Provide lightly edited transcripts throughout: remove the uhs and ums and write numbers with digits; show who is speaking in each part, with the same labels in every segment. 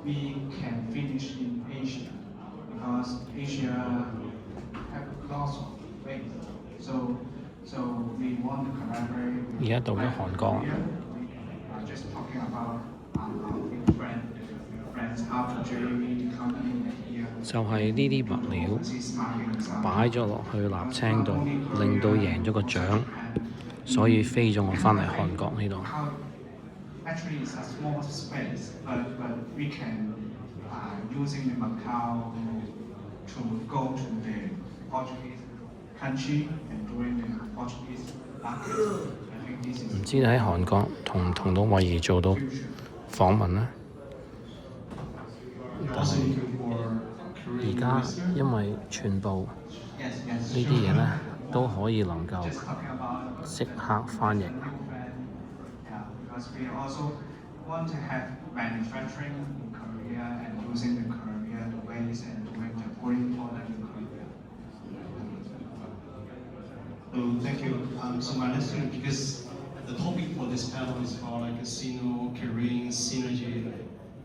Speaker 1: we can finish in Asia because Asia have lots of ways. So we want to collaborate.
Speaker 2: 而家到咗韓國。
Speaker 1: Just talking about our friends after JV company here.
Speaker 2: 就係呢啲物料擺咗落去瀝青度，令到贏咗個獎，所以飛咗我翻嚟韓國呢度。
Speaker 1: Actually, it's a small space, but we can using the Macau to go to the Portuguese country and doing the Portuguese market. I think this is.
Speaker 2: 唔知你喺韓國同到慧儀做到訪問咧？但係而家因為全部呢啲嘢咧都可以能夠即刻翻譯。
Speaker 1: Because we also want to have manufacturing in Korea and using the Korea ways and doing the green product in Korea.
Speaker 3: Thank you. So my next question, because the topic for this panel is about like a Sino-Korean synergy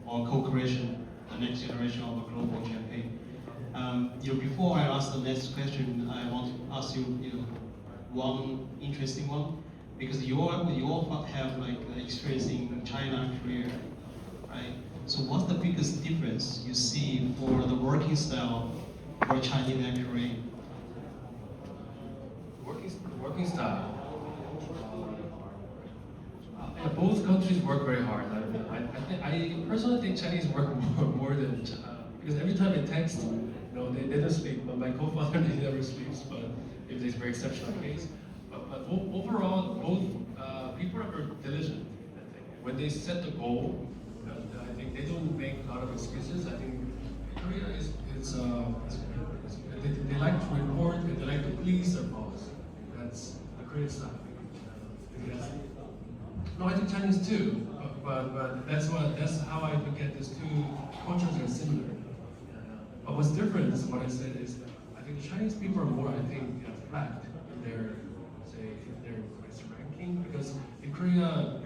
Speaker 3: or co-creation, the next generation of a global campaign. Before I ask the next question, I want to ask you, one interesting one. Because you all have like experience in China, Korea, right? So what's the biggest difference you see for the working style for Chinese and Korean?
Speaker 4: Working style. Both countries work very hard. I personally think Chinese work more than because every time they text, they don't sleep. But my co-founder he never sleeps. But if there's a very exceptional case. But overall, both people are very diligent. I think when they set the goal, I think they don't make a lot of excuses. I think Korea they like to report and they like to please their boss. That's the Korean style. No, I think Chinese too. But that's how I look at these two cultures are similar. But what's different is what I said is I think Chinese people are more flat in their ranking because in Korea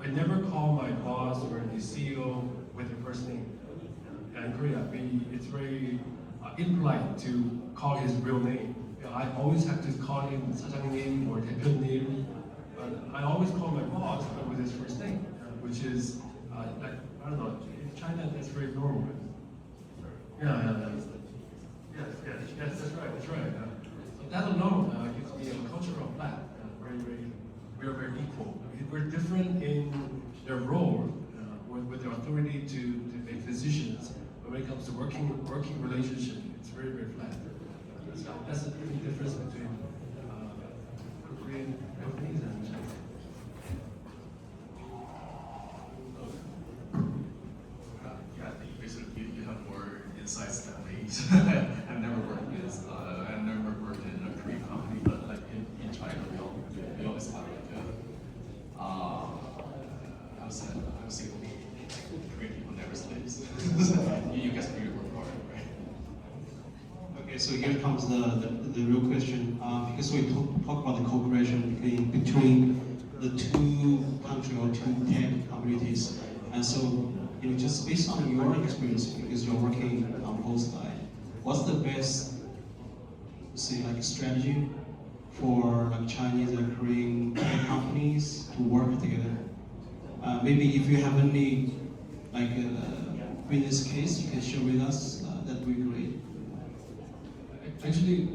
Speaker 4: I never call my boss or the CEO with their first name. And in Korea it's very impolite to call his real name. I always have to call him 사장님 or 대표님. But I always call my boss with his first name, which is I don't know. In China that's very normal. Yeah. Yes, that's right. So that alone gives me a cultural flat. We are very equal. We're different in their role with their authority to make decisions. But when it comes to working relationship, it's very, very flat. So that's the difference between Korean companies and Chinese.
Speaker 5: Yeah, I think basically you have more insights than me. I've never worked in a Korean company, but like in China, we always have I would say Korean people never sleeps. You guys really work hard, right?
Speaker 3: Okay, so here comes the real question. Because we talk about the cooperation between the two countries or two tech communities, and so just based on your experience, because you're working on both sides, what's the best, strategy for Chinese and Korean tech companies to work together? Maybe if you have any business case you can share with us, that would be great.
Speaker 4: Actually,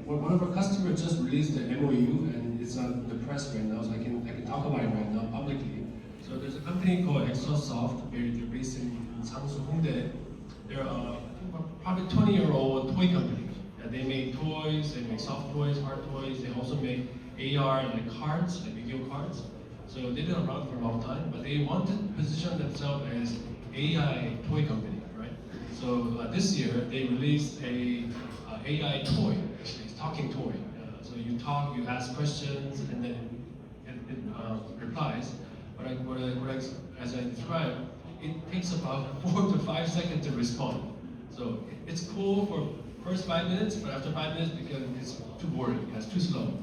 Speaker 4: one of our customers just released the MOU and it's on the press right now, so I can talk about it right now publicly. So there's a company called Exosoft. They're based in Sangsu, Hongdae. They're probably 20-year-old toy company. They make toys, they make soft toys, hard toys. They also make AR and cards, like video cards. So they've been around for a long time, but they want to position themselves as AI toy company, right? So this year they released a AI toy, actually, it's talking toy. So you talk, you ask questions, and then it replies. But as I described, it takes about 4 to 5 seconds to respond. So it's cool for first 5 minutes, but after 5 minutes, because it's too boring, it's too slow.